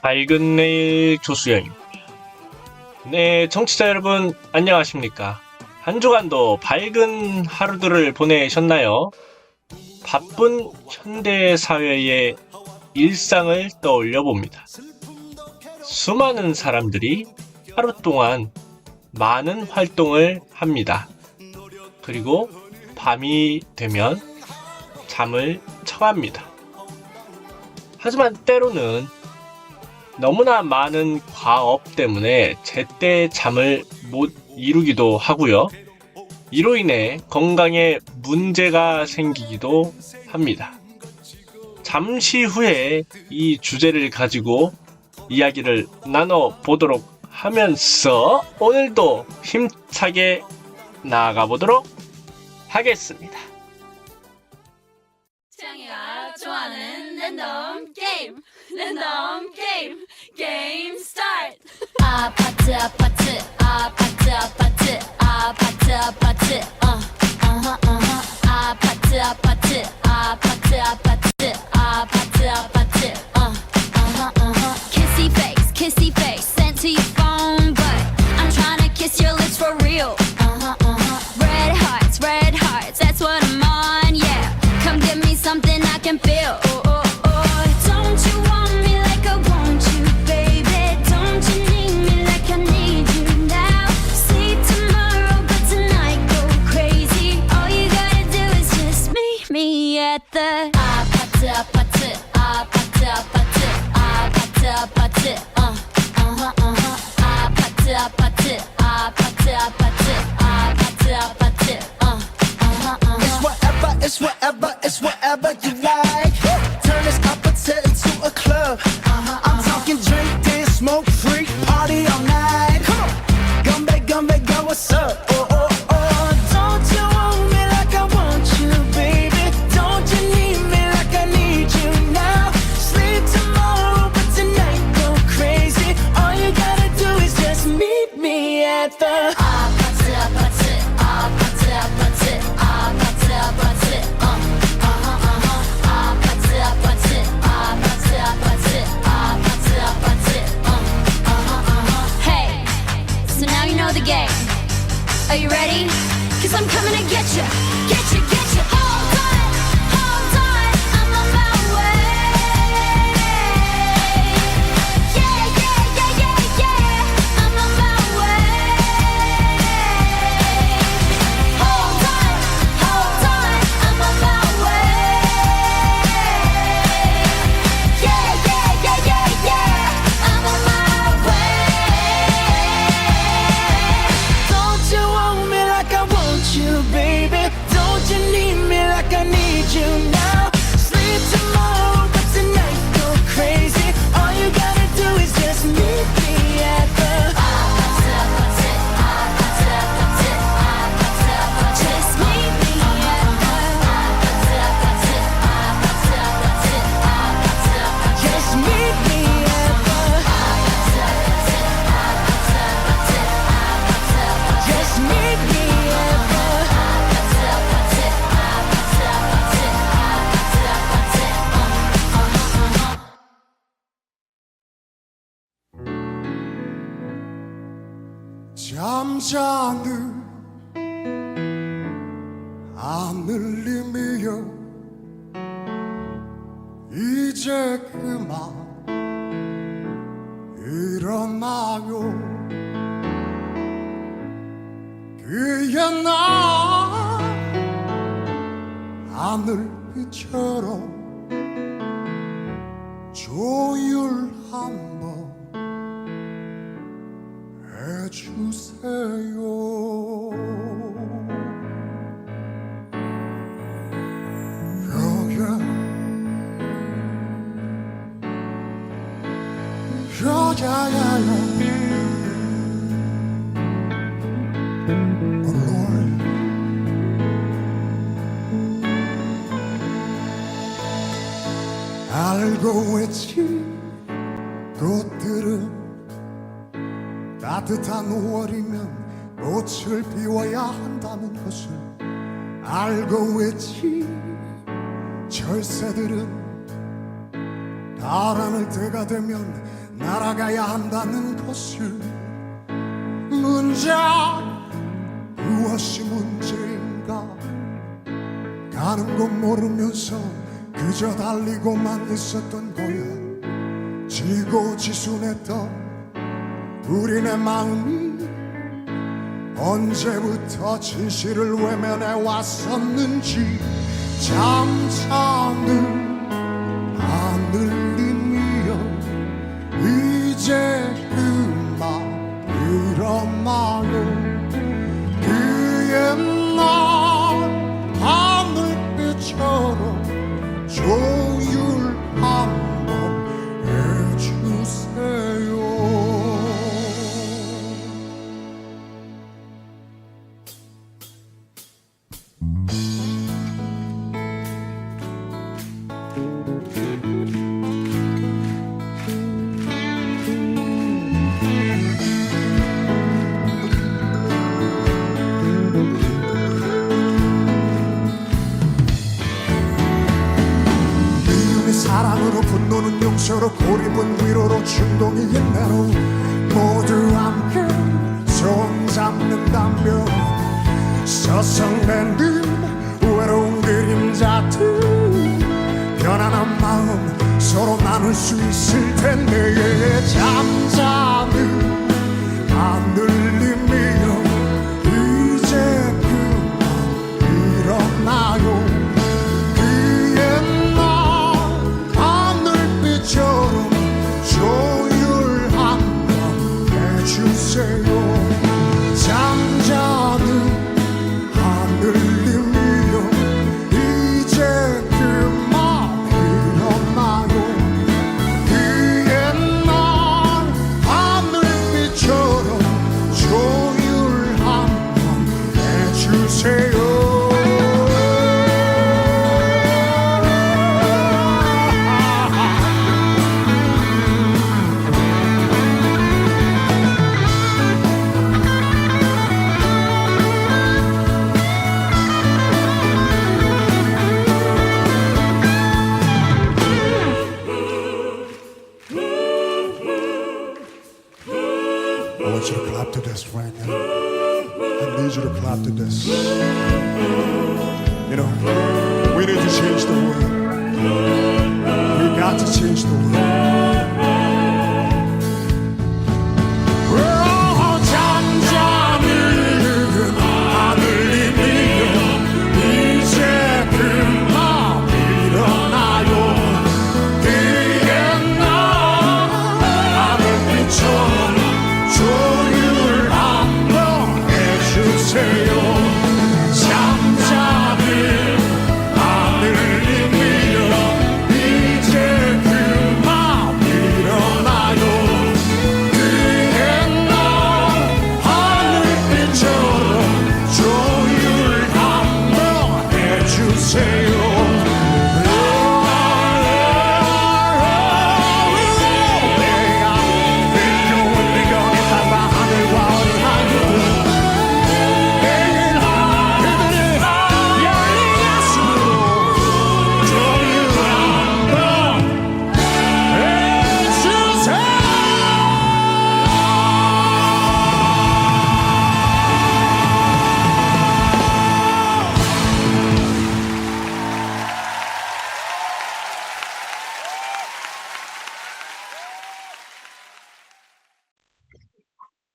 밝은 내일 조수영입니다. 네, 청취자 여러분 안녕하십니까? 한 주간도 밝은 하루들을 보내셨나요? 바쁜 현대 사회의 일상을 떠올려 봅니다. 수많은 사람들이 하루 동안 많은 활동을 합니다. 그리고 밤이 되면 잠을 청합니다. 하지만 때로는 너무나 많은 과업 때문에 제때 잠을 못 이루기도 하고요. 이로 인해 건강에 문제가 생기기도 합니다. 잠시 후에 이 주제를 가지고 이야기를 나눠보도록 하면서 오늘도 힘차게 나아가 보도록 하겠습니다. 창이가 좋아하는 랜덤 게임 게임 스타트. 아파트 아파트 아파트 아파트 아파트 아파트 아파트 아파트 아파트 아파트 아파트 아파트 kissy face sent to your phone but I'm trying to kiss your lips for real. Red hearts, that's what I'm on, yeah. Come give me something I can feel. Don't you want me like I want you, baby? Don't you need me like I need you now? Sleep tomorrow, but tonight go crazy. All you gotta do is just meet me at the 아파트 아파트 아파트 아파트 아파트 아파트 아파트 아파트 아파트 아파트 아파트 It's whatever you like. Turn this opposite into a club. I'm talking drink, dance, smoke, freak, party all night. Come back, girl, what's up? Don't you want me like I want you, baby? Don't you need me like I need you now? Sleep tomorrow, but tonight go crazy. All you gotta do is just meet me at the 아파트 아파트 아파트 아파트 아파트 아파트 아파트 아파트 아파트 아파트 아파트 Hey, so now you know the game. Are you ready? 'Cause I'm coming to get you, get you, get you. Hold on, I'm on my way. Yeah, I'm on my way. Hold on, I'm on my way. Yeah, I'm on my way. Don't you want me like I want you, baby? Don't you need me like I need you now? Sleep tomorrow, but tonight go crazy. All you gotta do is just meet me at the Just meet me at just meet me at the just meet me at 잠자는 하늘님이여 이제 그만 일어나요 그의 나 하늘빛처럼 조율 한번 해주세요. 야야야야. Oh Lord. 알고 있지 꽃들은 따뜻한 5월이면 꽃을 피워야 한다는 것을 알고 있지 철새들은 달아날 때가 되면 날아가야 한다는 것을 문자 무엇이 문제인가 가는 것 모르면서 그저 달리고만 있었던 거야 지고지순했던 우리네 마음이 언제부터 진실을 외면해 왔었는지 잠자는 하늘이며 이제 그만 일어나요 그 옛날 하늘빛처럼 조율 한번 해주세요 미움이 사랑으로 분노는 용서로 고립은 위로로 충동이 인내로 모두 함께 손잡는다면 서성맨 듯 외로운 그림자들 편안한 마음 서로 나눌 수 있을 텐데 잠자는 하늘님이여 이제 그만 일어나요 그 옛날 하늘빛처럼 조율 한번 해주세요 잠자는 하늘님이여 이제 그만 일어나요 그 옛날 하늘빛처럼 조율 한번 해주세요 I want you to clap to this right now. I need you to clap to this. You know, we need to change the world. We got to change the world. Oh, 잠자는 하늘이여 이제 그만 일어나요 그 옛날 하늘빛처럼 조율 한번 해주세요 잠자는 하늘님이여 이제 그만 일어나요 그 옛날 하늘빛처럼 조율 한번 해주세요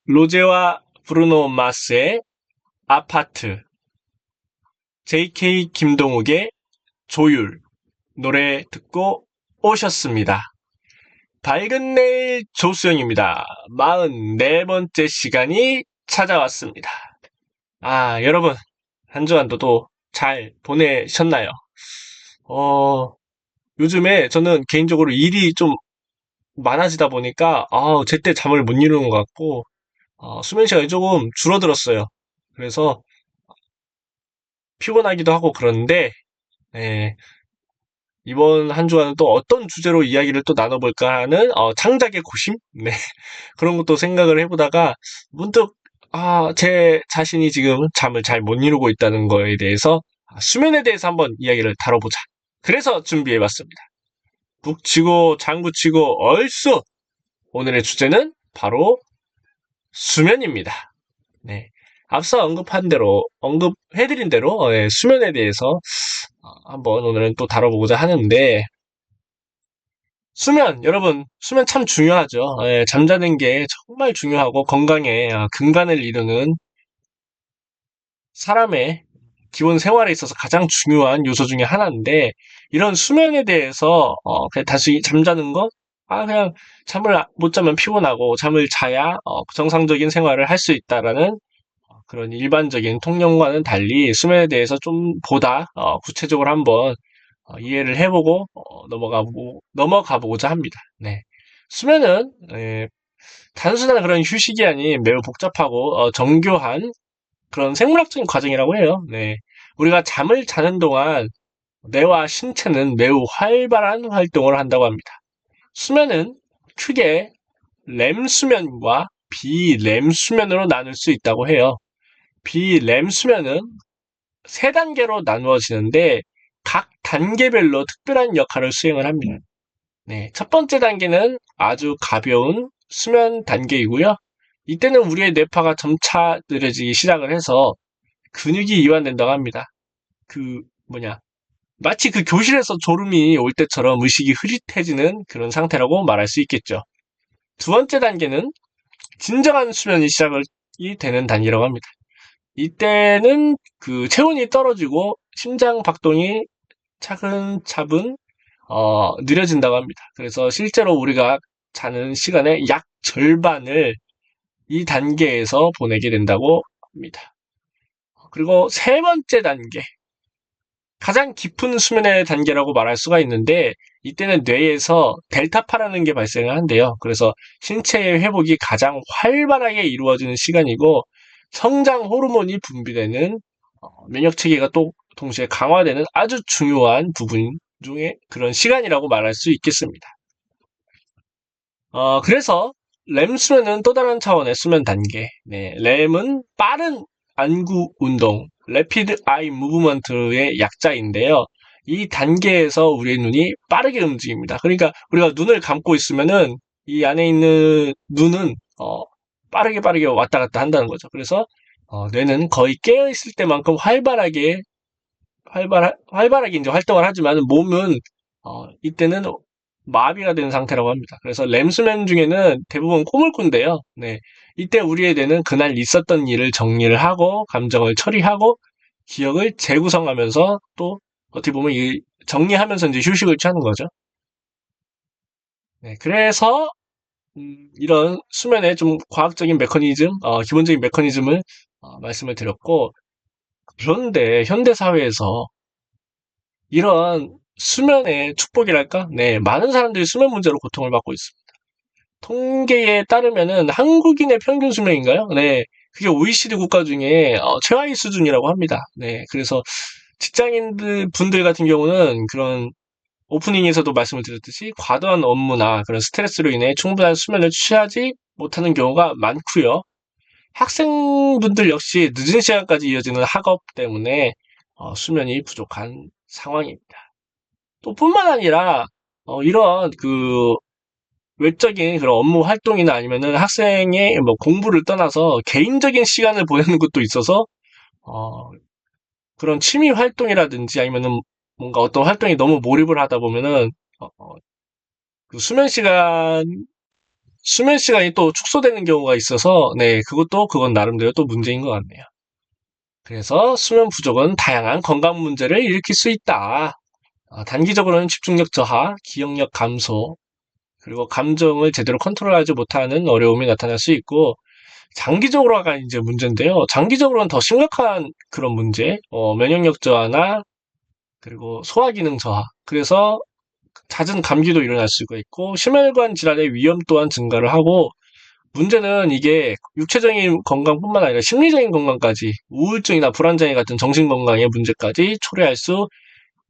로제와 브루노 마스의 아파트, JK 김동욱의 조율 노래 듣고 오셨습니다. 밝은 내일 조수영입니다. 44번째 시간이 찾아왔습니다. 여러분 한 주간도 또 잘 보내셨나요? 요즘에 저는 개인적으로 일이 좀 많아지다 보니까 제때 잠을 못 이루는 것 같고 수면 시간이 조금 줄어들었어요. 그래서 피곤하기도 하고 그런데 이번 한 주간은 또 어떤 주제로 이야기를 또 나눠볼까 하는 창작의 고심? 네. 그런 것도 생각을 해보다가 문득 제 자신이 지금 잠을 잘 못 이루고 있다는 거에 대해서 수면에 대해서 한번 이야기를 다뤄보자. 그래서 준비해봤습니다. 북치고 장구치고 얼쑤 오늘의 주제는 바로 수면입니다. 네. 앞서 언급해드린 대로, 수면에 대해서 한번 오늘은 또 다뤄보고자 하는데, 여러분, 수면 참 중요하죠. 잠자는 게 정말 중요하고 건강에 근간을 이루는 사람의 기본 생활에 있어서 가장 중요한 요소 중에 하나인데, 이런 수면에 대해서, 그냥 단순히 잠자는 것? 그냥 잠을 못 자면 피곤하고, 잠을 자야, 정상적인 생활을 할 수 있다라는 그런 일반적인 통념과는 달리 수면에 대해서 좀 보다, 구체적으로 한번, 이해를 해보고, 넘어가 보고자 합니다. 네. 수면은, 단순한 그런 휴식이 아닌 매우 복잡하고, 정교한 그런 생물학적인 과정이라고 해요. 네. 우리가 잠을 자는 동안 뇌와 신체는 매우 활발한 활동을 한다고 합니다. 수면은 크게 렘 수면과 비렘 수면으로 나눌 수 있다고 해요. 비렘 수면은 세 단계로 나누어지는데 각 단계별로 특별한 역할을 수행을 합니다. 네. 첫 번째 단계는 아주 가벼운 수면 단계이고요. 이때는 우리의 뇌파가 점차 느려지기 시작을 해서 근육이 이완된다고 합니다. 마치 그 교실에서 졸음이 올 때처럼 의식이 흐릿해지는 그런 상태라고 말할 수 있겠죠. 두 번째 단계는 진정한 수면이 시작이 되는 단계라고 합니다. 이때는 그 체온이 떨어지고 심장 박동이 차근차근 느려진다고 합니다. 그래서 실제로 우리가 자는 시간의 약 절반을 이 단계에서 보내게 된다고 합니다. 그리고 세 번째 단계, 가장 깊은 수면의 단계라고 말할 수가 있는데 이때는 뇌에서 델타파라는 게 발생을 한대요. 그래서 신체의 회복이 가장 활발하게 이루어지는 시간이고 성장 호르몬이 분비되는 면역 체계가 또 동시에 강화되는 아주 중요한 부분 중에 그런 시간이라고 말할 수 있겠습니다. 그래서 렘 수면은 또 다른 차원의 수면 단계. 네, 렘은 빠른 안구 운동, Rapid Eye Movement의 약자인데요. 이 단계에서 우리의 눈이 빠르게 움직입니다. 그러니까 우리가 눈을 감고 있으면은 이 안에 있는 눈은 빠르게 왔다 갔다 한다는 거죠. 그래서 뇌는 거의 깨어 있을 때만큼 활발하게 이제 활동을 하지만 몸은 이때는 마비가 된 상태라고 합니다. 그래서 렘 수면 중에는 대부분 꿈을 꾼대요. 네. 이때 우리의 뇌는 그날 있었던 일을 정리를 하고 감정을 처리하고 기억을 재구성하면서 또 어떻게 보면 이 정리하면서 이제 휴식을 취하는 거죠. 네. 그래서 이런 수면의 좀 과학적인 메커니즘, 기본적인 메커니즘을 말씀을 드렸고, 그런데 현대 사회에서 이런 수면의 축복이랄까? 네, 많은 사람들이 수면 문제로 고통을 받고 있습니다. 통계에 따르면은 한국인의 평균 수명인가요? 네, 그게 OECD 국가 중에 최하위 수준이라고 합니다. 네, 그래서 분들 같은 경우는 그런 오프닝에서도 말씀을 드렸듯이 과도한 업무나 그런 스트레스로 인해 충분한 수면을 취하지 못하는 경우가 많고요. 학생분들 역시 늦은 시간까지 이어지는 학업 때문에 수면이 부족한 상황입니다. 또 뿐만 아니라 이런 그 외적인 그런 업무 활동이나 아니면은 학생의 뭐 공부를 떠나서 개인적인 시간을 보내는 것도 있어서 그런 취미 활동이라든지 아니면은 뭔가 어떤 활동에 너무 몰입을 하다 보면은 그 수면 시간이 또 축소되는 경우가 있어서 네, 그건 나름대로 또 문제인 것 같네요. 그래서 수면 부족은 다양한 건강 문제를 일으킬 수 있다. 단기적으로는 집중력 저하, 기억력 감소, 그리고 감정을 제대로 컨트롤하지 못하는 어려움이 나타날 수 있고, 장기적으로가 이제 문제인데요. 장기적으로는 더 심각한 그런 문제, 면역력 저하나, 그리고 소화기능 저하. 그래서 잦은 감기도 일어날 수가 있고, 심혈관 질환의 위험 또한 증가를 하고, 문제는 이게 육체적인 건강뿐만 아니라 심리적인 건강까지, 우울증이나 불안장애 같은 정신건강의 문제까지 초래할 수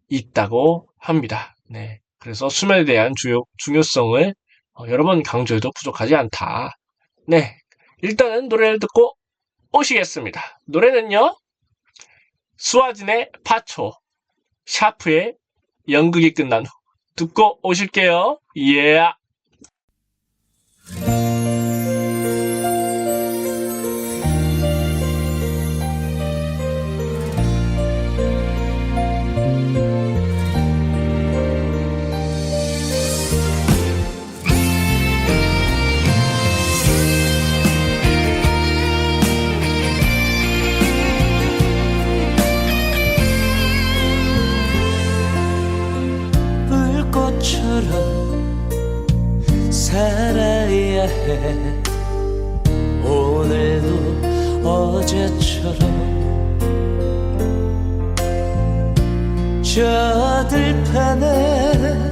있다고 합니다. 네. 그래서 수면에 대한 중요성을 여러 번 강조해도 부족하지 않다. 네. 일단은 노래를 듣고 오시겠습니다. 노래는요, 수아진의 파초, 샤프의 연극이 끝난 후 듣고 오실게요. 예. 불꽃처럼 살아야 해. 오늘도 어제처럼 저 들판에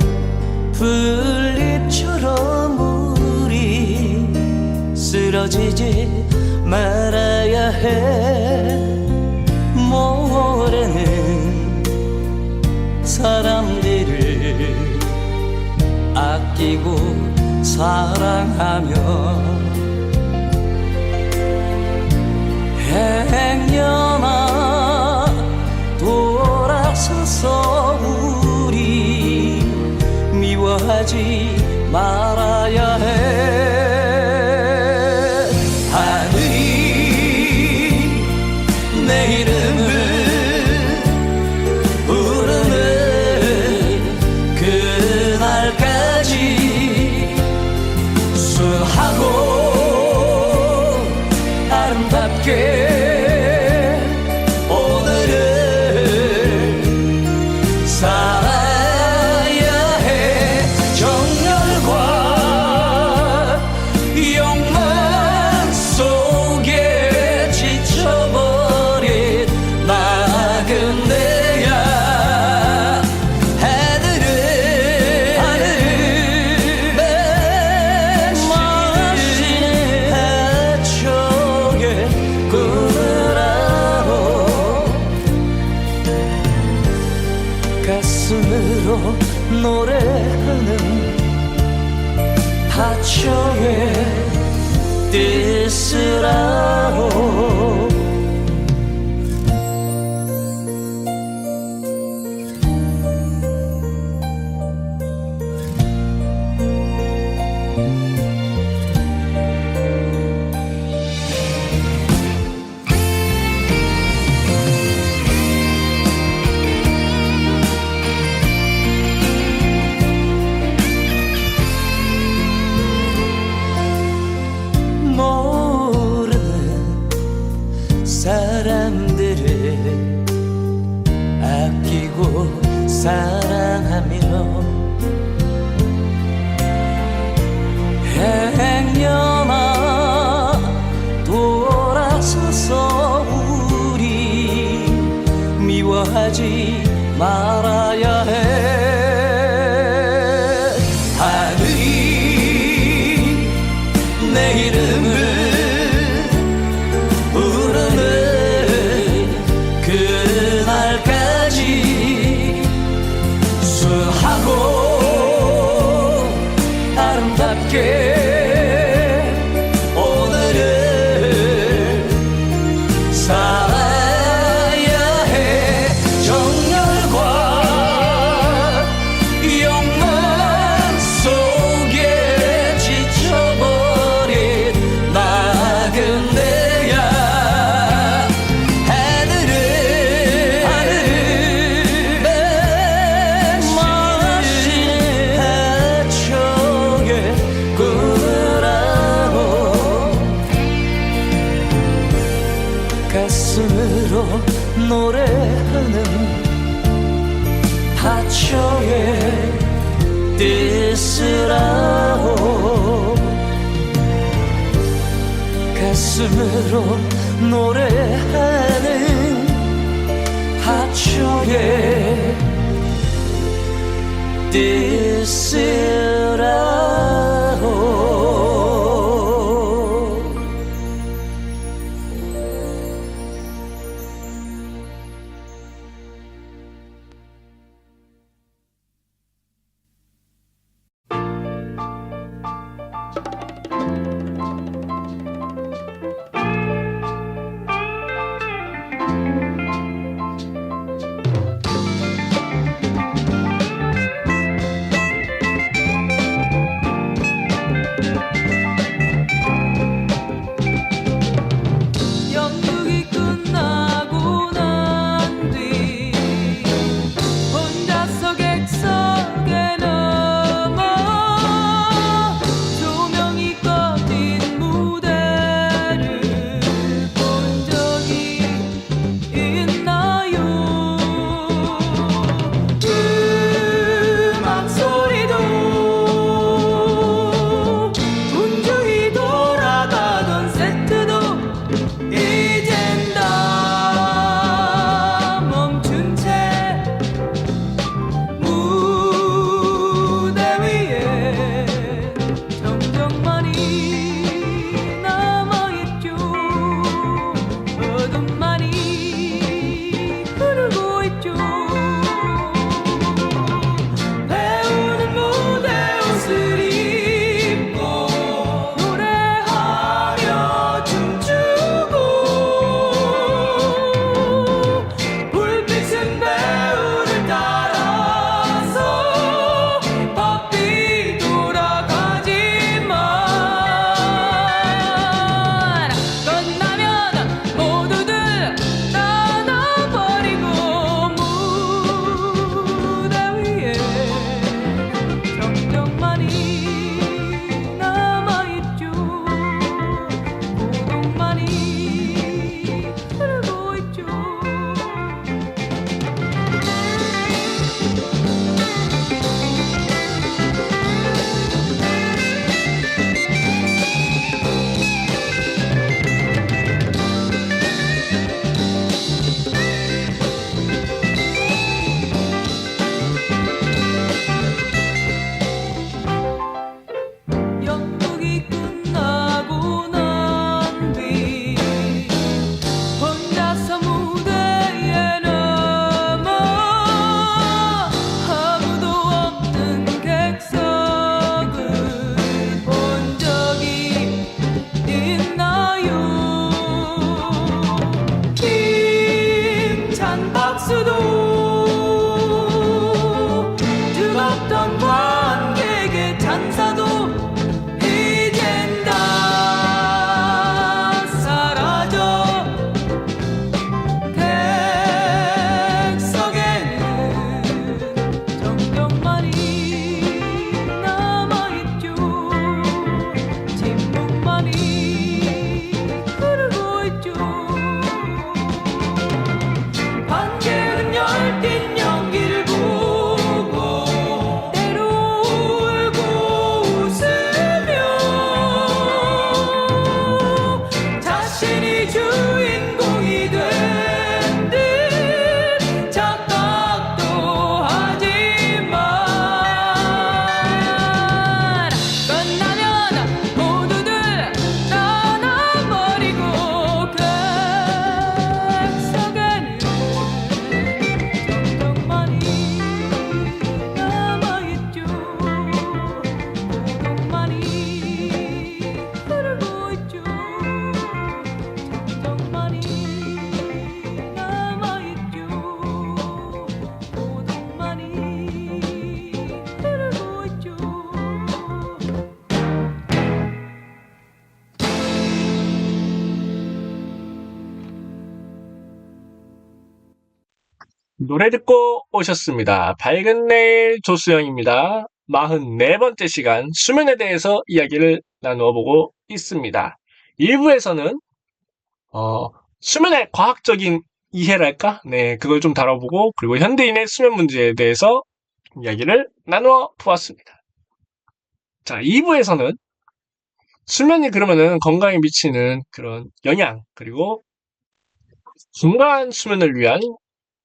풀잎처럼 우리 쓰러지지 말아야 해. 모레는 사람들을 아끼고 사랑하며 행여나 돌아서서 우리 미워하지 말아야 해. 하늘이 내 이름을 부르는 그날까지 순하고 아름답게 오늘을 살아야 해. 정열과 욕망 속에 지쳐버린 나그네야. 하늘을 마시는 해초의 꿈을 안고 가슴으로 노래하는 하초의 뜻을 알고 모르는 사람들을 아끼고 사랑하며 행여나 돌아서서 우리 미워하지 말아야 해. 하늘이 내 이름을 부르는 그날까지 순하고 아름답게 오늘을 살아야 해. 정열과 욕망 속에 지쳐버린 나그네야. 하늘을 마시는 해초의 꿈을 안고 가슴으로 노래하는 하초의 뜻을 알고 가슴으로 노래하는 하초의 뜻을 알고 정적만이 남아있죠. 고독만이 흐르고 있죠. 연극이 끝나고 난 뒤 혼자서 무대에 남아 아무도 없는 객석을 본 적이 있나요? 힘찬 박수도 뜨겁던 관객의 찬사도 이젠 다 사라져 객석에는 정적만이 남아있죠. 침묵만이 흐르고 있죠. 관객은 열띤 연기를 보고 때로 울고 웃으며 자신이 주인공이 된 듯 착각도 하지만 끝나면 모두들 떠나버리고 객석에는 정적만이 남아있죠. 고독만이 흐르고 있죠. 정적만이 남아있죠. 고독만이 흐르고 있죠. 노래 듣고 오셨습니다. 밝은 내일 조수영입니다. 44번째 시간 수면에 대해서 이야기를 나누어 보고 있습니다. 1부에서는 수면의 과학적인 이해랄까? 네, 그걸 좀 다뤄보고 그리고 현대인의 수면 문제에 대해서 이야기를 나누어 보았습니다. 자, 2부에서는 수면이 그러면은 건강에 미치는 그런 영향 그리고 중간 수면을 위한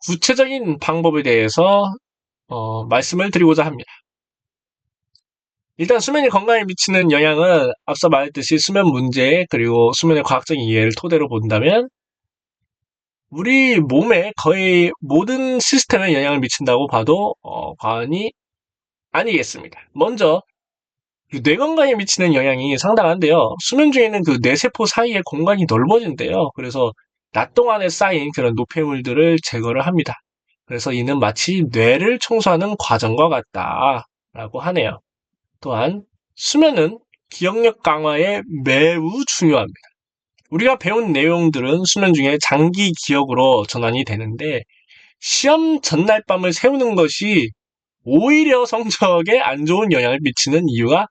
구체적인 방법에 대해서 말씀을 드리고자 합니다. 일단 수면이 건강에 미치는 영향은 앞서 말했듯이 수면 문제 그리고 수면의 과학적인 이해를 토대로 본다면 우리 몸의 거의 모든 시스템에 영향을 미친다고 봐도 과언이 아니겠습니다. 먼저 뇌 건강에 미치는 영향이 상당한데요. 수면 중에는 그 뇌세포 사이의 공간이 넓어진대요. 그래서 낮 동안에 쌓인 그런 노폐물들을 제거를 합니다. 그래서 이는 마치 뇌를 청소하는 과정과 같다라고 하네요. 또한 수면은 기억력 강화에 매우 중요합니다. 우리가 배운 내용들은 수면 중에 장기 기억으로 전환이 되는데 시험 전날 밤을 새우는 것이 오히려 성적에 안 좋은 영향을 미치는 이유가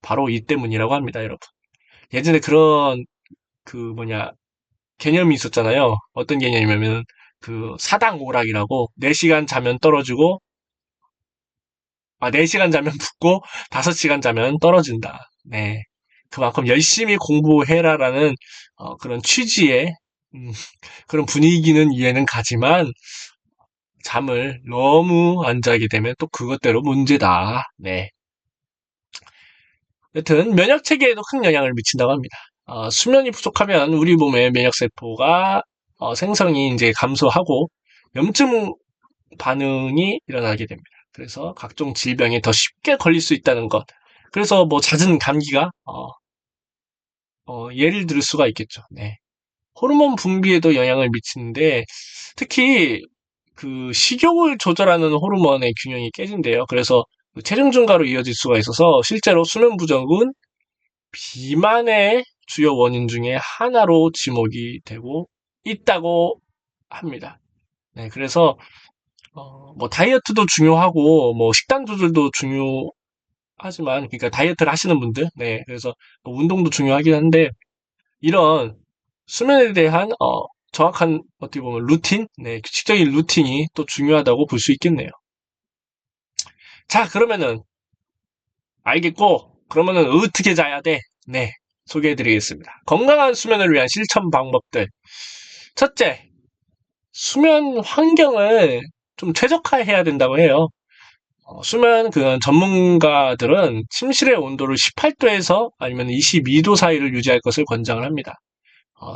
바로 이 때문이라고 합니다, 여러분. 예전에 그런 개념이 있었잖아요. 어떤 개념이냐면 그 사당 오락이라고 4시간 자면 떨어지고 4시간 자면 붙고 5시간 자면 떨어진다. 네. 그만큼 열심히 공부해라라는 그런 취지의 그런 분위기는 이해는 가지만 잠을 너무 안 자게 되면 또 그것대로 문제다. 네. 여튼 면역 체계에도 큰 영향을 미친다고 합니다. 수면이 부족하면 우리 몸의 면역 세포가 생성이 이제 감소하고 염증 반응이 일어나게 됩니다. 그래서 각종 질병에 더 쉽게 걸릴 수 있다는 것. 그래서 뭐 잦은 감기가 예를 들 수가 있겠죠. 네. 호르몬 분비에도 영향을 미치는데 특히 그 식욕을 조절하는 호르몬의 균형이 깨진대요. 그래서 체중 증가로 이어질 수가 있어서 실제로 수면 부족은 비만의 주요 원인 중에 하나로 지목이 되고 있다고 합니다. 네, 그래서 뭐 다이어트도 중요하고 뭐 식단 조절도 하지만, 그러니까 다이어트를 하시는 분들, 네, 그래서 뭐 운동도 중요하긴 한데, 이런 수면에 대한, 정확한, 어떻게 보면 루틴? 네, 규칙적인 루틴이 또 중요하다고 볼 수 있겠네요. 자, 그러면은, 알겠고, 그러면은 어떻게 자야 돼? 네, 소개해드리겠습니다. 건강한 수면을 위한 실천 방법들. 첫째, 수면 환경을 좀 최적화해야 된다고 해요. 수면 그 전문가들은 침실의 온도를 18도에서 아니면 22도 사이를 유지할 것을 권장을 합니다.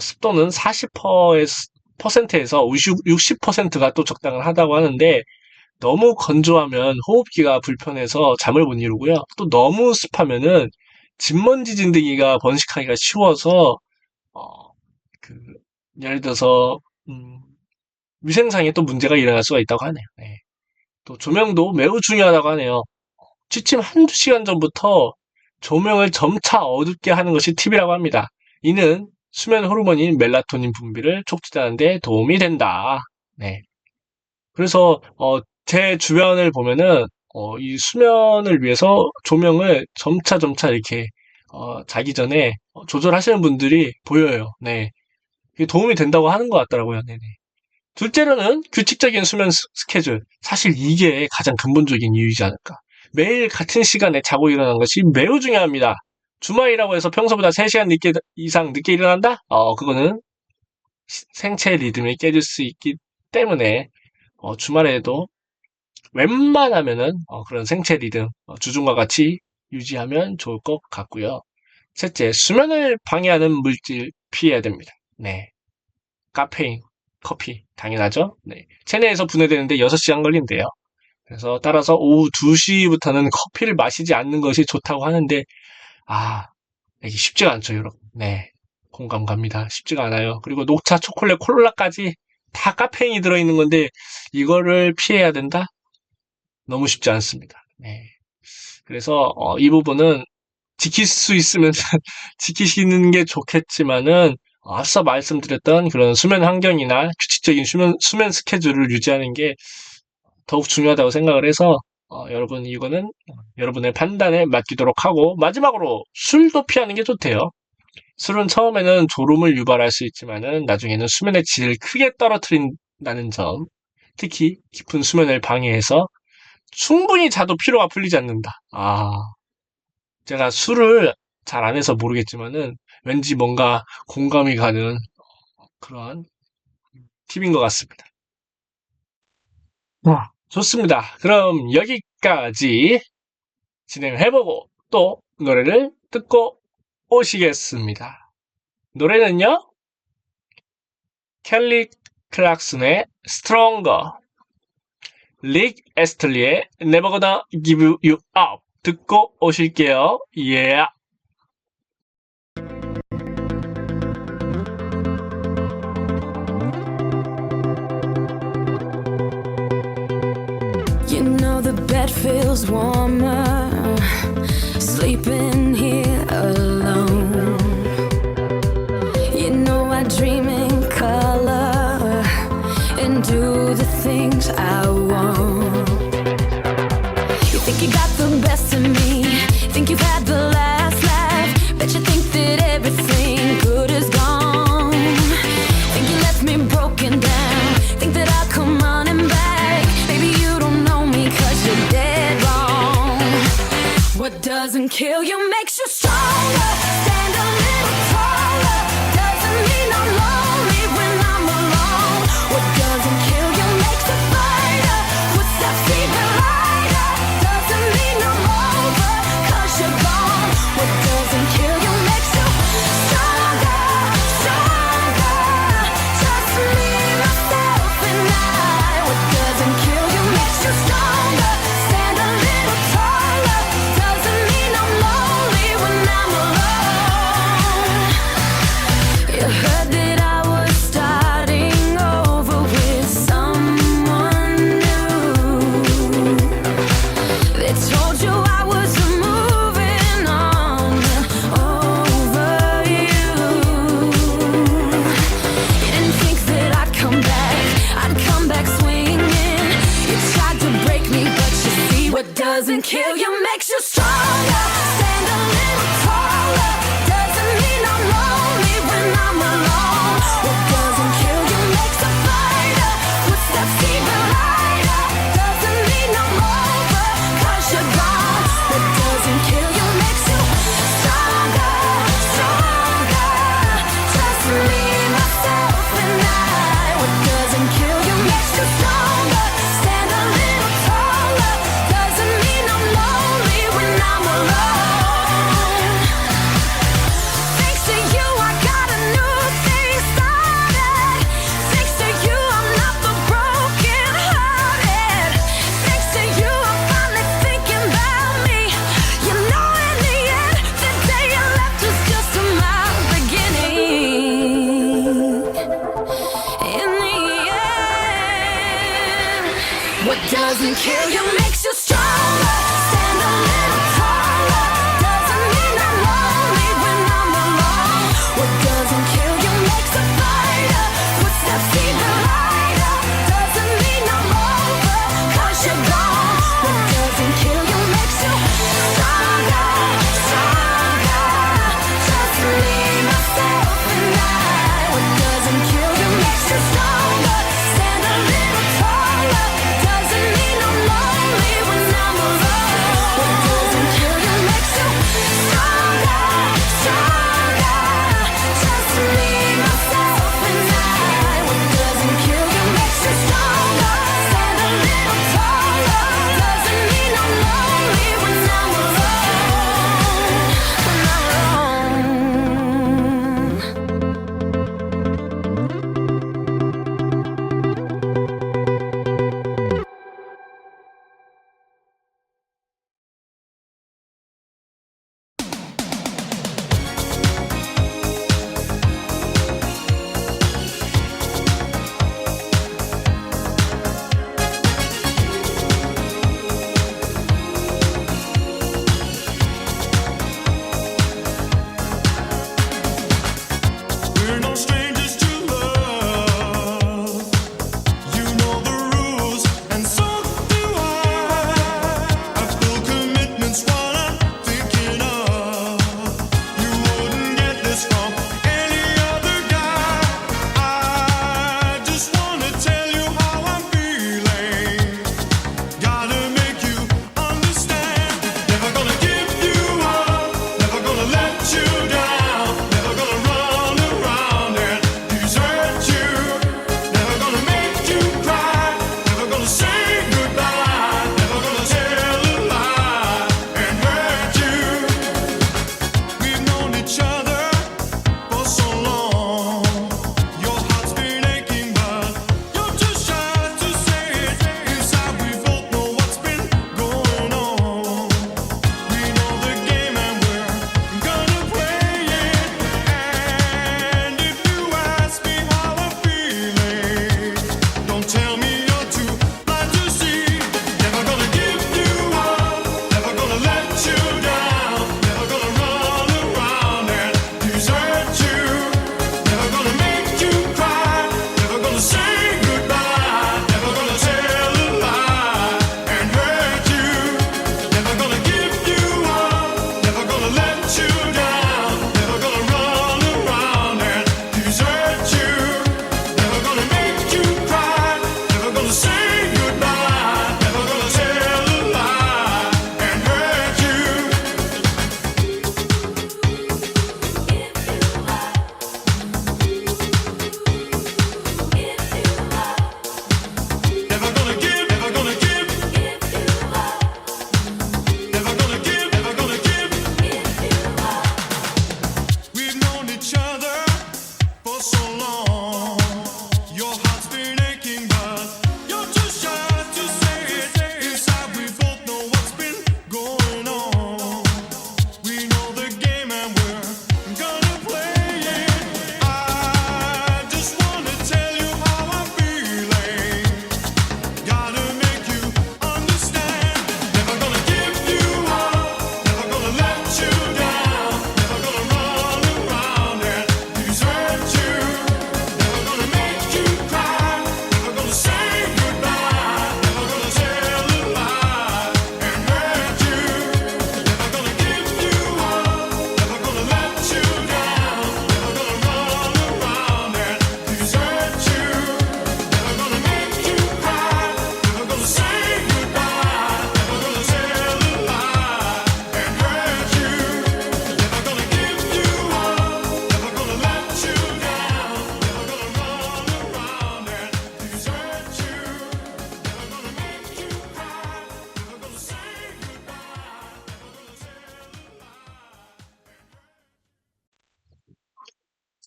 습도는 40%에서 60%가 또 적당하다고 하는데 너무 건조하면 호흡기가 불편해서 잠을 못 이루고요. 또 너무 습하면은 진먼지 진드기가 번식하기가 쉬워서 그 예를 들어서 위생상에 또 문제가 일어날 수가 있다고 하네요. 네. 또 조명도 매우 중요하다고 하네요. 취침 한두 시간 전부터 조명을 점차 어둡게 하는 것이 팁이라고 합니다. 이는 수면 호르몬인 멜라토닌 분비를 촉진하는 데 도움이 된다. 네. 그래서 제 주변을 보면은 이 수면을 위해서 조명을 점차 이렇게 자기 전에 조절하시는 분들이 보여요. 네. 이게 도움이 된다고 하는 것 같더라고요. 네네. 둘째로는 규칙적인 수면 스케줄. 사실 이게 가장 근본적인 이유이지 않을까. 매일 같은 시간에 자고 일어나는 것이 매우 중요합니다. 주말이라고 해서 평소보다 3시간 이상 늦게 일어난다? 그거는 생체 리듬이 깨질 수 있기 때문에 주말에도 웬만하면은 그런 생체 리듬, 주중과 같이 유지하면 좋을 것 같고요. 셋째, 수면을 방해하는 물질 피해야 됩니다. 네. 카페인, 커피, 당연하죠? 네. 체내에서 분해되는데 6시간 걸린대요. 그래서 따라서 오후 2시부터는 커피를 마시지 않는 것이 좋다고 하는데, 이게 쉽지가 않죠, 여러분. 네. 공감 갑니다. 쉽지가 않아요. 그리고 녹차, 초콜릿, 콜라까지 다 카페인이 들어있는 건데, 이거를 피해야 된다? 너무 쉽지 않습니다. 네. 그래서, 이 부분은 지킬 수 있으면 지키시는 게 좋겠지만은, 앞서 말씀드렸던 그런 수면 환경이나 규칙적인 수면 스케줄을 유지하는 게 더욱 중요하다고 생각을 해서, 여러분, 이거는 여러분의 판단에 맡기도록 하고, 마지막으로 술도 피하는 게 좋대요. 술은 처음에는 졸음을 유발할 수 있지만은, 나중에는 수면의 질을 크게 떨어뜨린다는 점, 특히 깊은 수면을 방해해서 충분히 자도 피로가 풀리지 않는다. 제가 술을 잘 안 해서 모르겠지만은, 왠지 뭔가 공감이 가는 그런 팁인 것 같습니다. 좋습니다. 그럼 여기까지 진행해보고 또 노래를 듣고 오시겠습니다. 노래는요, 켈리 클락슨의 Stronger, 릭 에스틀리의 Never Gonna Give You Up 듣고 오실게요. Yeah. You know the bed feels warmer sleeping here alone. You know I dream in color and do the things I want. You think you got the best of me, think you've had the last laugh, bet you think that everything good is gone. Think you left me broken down, think that I'll come running back. Baby, you don't know me 'cause you're dead wrong. What doesn't kill you makes you stronger. Stand a little taller. Doesn't mean I'm lonely when I'm alone. What doesn't kill you makes a fighter. Footsteps even lighter. Doesn't mean I'm over 'cause you're gone. What doesn't kill you makes you stronger, stronger. Just me, myself, and I. What doesn't kill you makes you stronger. Stand a little taller. Doesn't mean I'm lonely when I'm alone. You heard that I makes you stronger. Stand a little taller. Doesn't mean I'm lonely when I'm alone. What doesn't kill you makes a fighter. Footsteps even lighter. Doesn't mean I'm over, 'cause you're gone. What doesn't kill you makes you stronger, stronger. Just me, myself, and I. What doesn't kill you makes you stronger. Stand a little taller. Doesn't mean I'm lonely when I'm alone.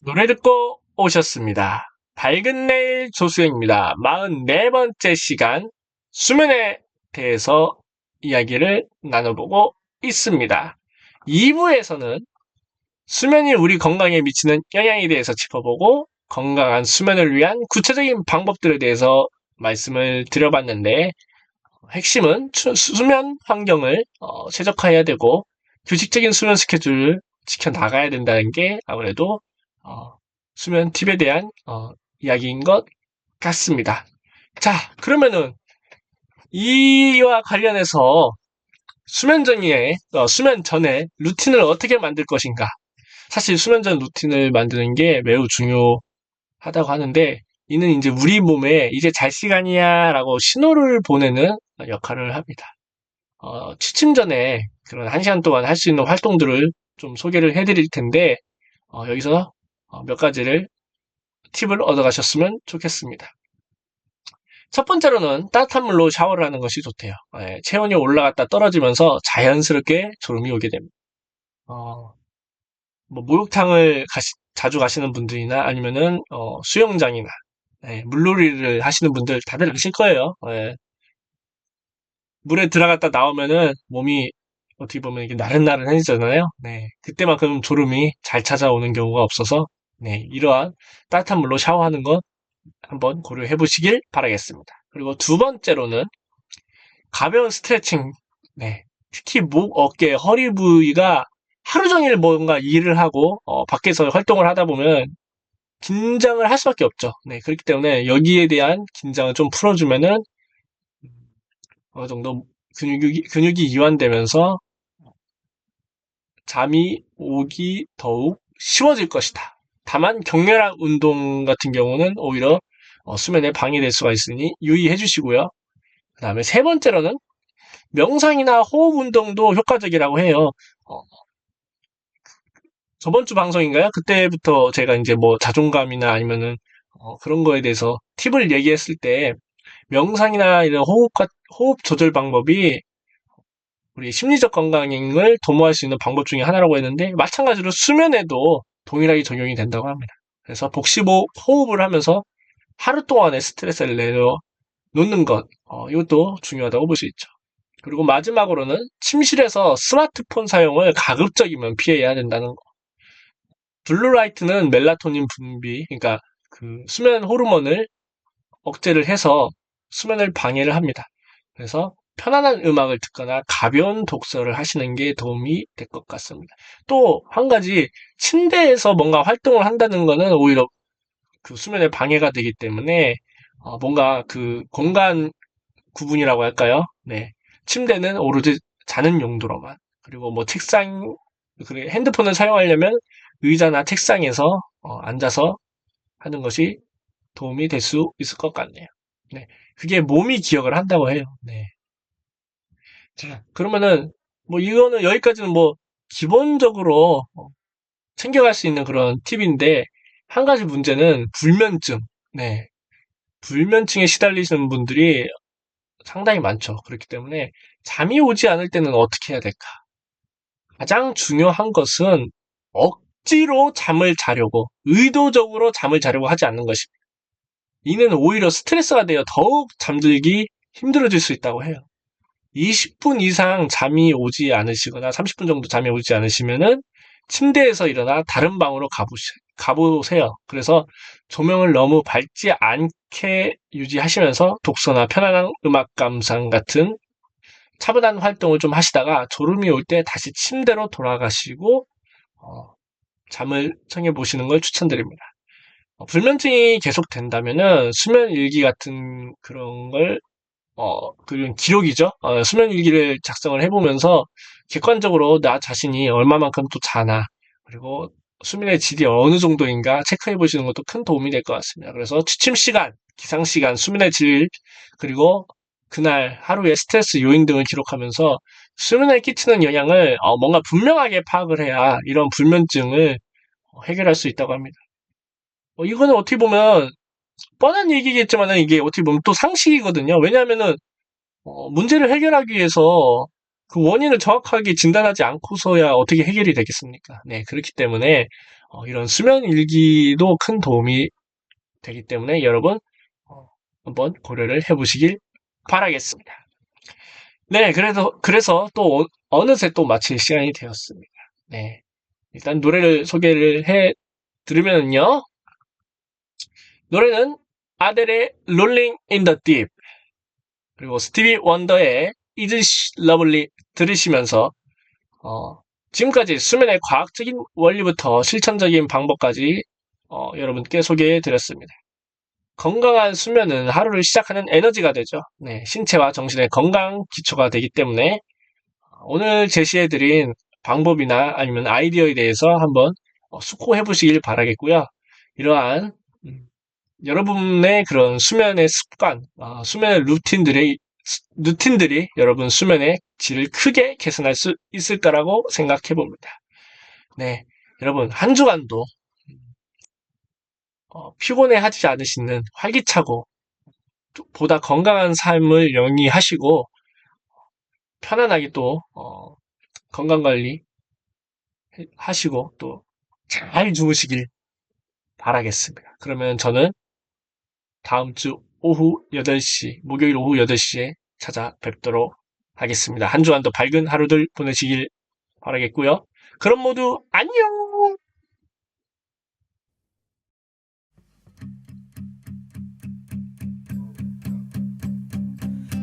노래 듣고 오셨습니다. 밝은 내일 조수영입니다. 44번째 시간 수면에 대해서 이야기를 나눠보고 있습니다. 2부에서는 수면이 우리 건강에 미치는 영향에 대해서 짚어보고 건강한 수면을 위한 구체적인 방법들에 대해서 말씀을 드려봤는데 핵심은 수면 환경을 최적화해야 되고 규칙적인 수면 스케줄을 지켜나가야 된다는 게 아무래도 수면 팁에 대한 이야기인 것 같습니다. 자, 그러면은 이와 관련해서 수면 전에 루틴을 어떻게 만들 것인가? 사실 수면 전 루틴을 만드는 게 매우 중요하다고 하는데 이는 이제 우리 몸에 이제 잘 시간이야라고 신호를 보내는 역할을 합니다. 취침 전에 그런 1시간 동안 할 수 있는 활동들을 좀 소개를 해드릴 텐데 여기서 몇 가지를 팁을 얻어가셨으면 좋겠습니다. 첫 번째로는 따뜻한 물로 샤워를 하는 것이 좋대요. 체온이 올라갔다 떨어지면서 자연스럽게 졸음이 오게 됩니다. 뭐 목욕탕을 자주 가시는 분들이나 아니면은 수영장이나 물놀이를 하시는 분들 다들 아실 거예요. 물에 들어갔다 나오면은 몸이 어떻게 보면 이게 나른나른해지잖아요. 네, 그때만큼 졸음이 잘 찾아오는 경우가 없어서 네, 이러한 따뜻한 물로 샤워하는 것 한번 고려해 보시길 바라겠습니다. 그리고 두 번째로는 가벼운 스트레칭. 네, 특히 목, 어깨, 허리 부위가 하루 종일 뭔가 일을 하고 밖에서 활동을 하다 보면 긴장을 할 수밖에 없죠. 네, 그렇기 때문에 여기에 대한 긴장을 좀 풀어주면은 어느 정도 근육이 이완되면서 잠이 오기 더욱 쉬워질 것이다. 다만 격렬한 운동 같은 경우는 오히려 수면에 방해될 수가 있으니 유의해 주시고요. 그 다음에 세 번째로는 명상이나 호흡 운동도 효과적이라고 해요. 저번 주 방송인가요? 그때부터 제가 이제 뭐 자존감이나 아니면은 그런 거에 대해서 팁을 얘기했을 때 명상이나 이런 호흡 조절 방법이 우리 심리적 건강을 도모할 수 있는 방법 중에 하나라고 했는데 마찬가지로 수면에도 동일하게 적용이 된다고 합니다. 그래서 복식호흡, 호흡을 하면서 하루 동안의 스트레스를 내려놓는 것, 이것도 중요하다고 볼 수 있죠. 그리고 마지막으로는 침실에서 스마트폰 사용을 가급적이면 피해야 된다는 거. 블루라이트는 멜라토닌 분비, 그러니까 그 수면 호르몬을 억제를 해서 수면을 방해를 합니다. 그래서 편안한 음악을 듣거나 가벼운 독서를 하시는 게 도움이 될 것 같습니다. 또 한 가지 침대에서 뭔가 활동을 한다는 거는 오히려 그 수면에 방해가 되기 때문에 뭔가 그 공간 구분이라고 할까요? 네. 침대는 오로지 자는 용도로만 그리고 뭐 책상 그리고 핸드폰을 사용하려면 의자나 책상에서 앉아서 하는 것이 도움이 될 수 있을 것 같네요. 네. 그게 몸이 기억을 한다고 해요. 네. 자, 그러면은, 뭐, 이거는 여기까지는 뭐, 기본적으로 챙겨갈 수 있는 그런 팁인데, 한 가지 문제는 불면증. 네. 불면증에 시달리시는 분들이 상당히 많죠. 그렇기 때문에, 잠이 오지 않을 때는 어떻게 해야 될까? 가장 중요한 것은 억지로 잠을 자려고, 의도적으로 잠을 자려고 하지 않는 것입니다. 이는 오히려 스트레스가 되어 더욱 잠들기 힘들어질 수 있다고 해요. 20분 이상 잠이 오지 않으시거나 30분 정도 잠이 오지 않으시면은 침대에서 일어나 다른 방으로 가보세요. 그래서 조명을 너무 밝지 않게 유지하시면서 독서나 편안한 음악 감상 같은 차분한 활동을 좀 하시다가 졸음이 올 때 다시 침대로 돌아가시고 잠을 청해 보시는 걸 추천드립니다. 불면증이 계속된다면은 수면 일기 같은 그런 걸 그런 기록이죠. 수면 일기를 작성을 해보면서 객관적으로 나 자신이 얼마만큼 또 자나, 그리고 수면의 질이 어느 정도인가 체크해 보시는 것도 큰 도움이 될 것 같습니다. 그래서 취침 시간, 기상 시간, 수면의 질, 그리고 그날 하루의 스트레스 요인 등을 기록하면서 수면에 끼치는 영향을 뭔가 분명하게 파악을 해야 이런 불면증을 해결할 수 있다고 합니다. 이거는 어떻게 보면 뻔한 얘기겠지만 이게 어떻게 보면 또 상식이거든요. 왜냐하면은 문제를 해결하기 위해서 그 원인을 정확하게 진단하지 않고서야 어떻게 해결이 되겠습니까? 네, 그렇기 때문에 이런 수면 일기도 큰 도움이 되기 때문에 여러분 한번 고려를 해보시길 바라겠습니다. 네, 그래서 또 어느새 또 마칠 시간이 되었습니다. 네, 일단 노래를 소개를 해 들으면요. 노래는 아델의 Rolling in the Deep 그리고 스티비 원더의 Is She Lovely 들으시면서 지금까지 수면의 과학적인 원리부터 실천적인 방법까지 여러분께 소개해 드렸습니다. 건강한 수면은 하루를 시작하는 에너지가 되죠. 네, 신체와 정신의 건강 기초가 되기 때문에 오늘 제시해 드린 방법이나 아니면 아이디어에 대해서 한번 숙고해 보시길 바라겠고요. 이러한 여러분의 그런 수면의 습관, 수면의 루틴들이 여러분 수면의 질을 크게 개선할 수 있을 거라고 생각해 봅니다. 네, 여러분 한 주간도 피곤해하지 않으시는 활기차고 보다 건강한 삶을 영위하시고 편안하게 또 건강관리 하시고 또 잘 주무시길 바라겠습니다. 그러면 저는 다음 주 오후 8시, 목요일 오후 8시에 찾아뵙도록 하겠습니다. 한 주간도 밝은 하루들 보내시길 바라겠고요. 그럼 모두 안녕!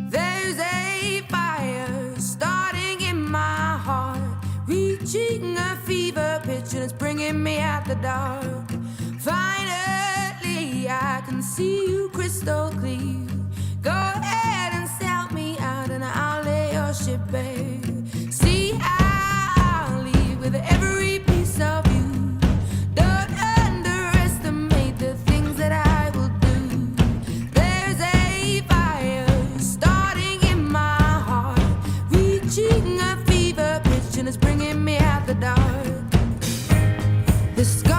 There's a fire starting in my heart, reaching a fever pitch and it's bringing me out the dark. Finally, I can see you crystal clear. Go ahead and sell me out and I'll lay your ship bare. See, I'll leave with every piece of you. Don't underestimate the things that I will do. There's a fire starting in my heart, reaching a fever pitch and it's bringing me out the dark. The sky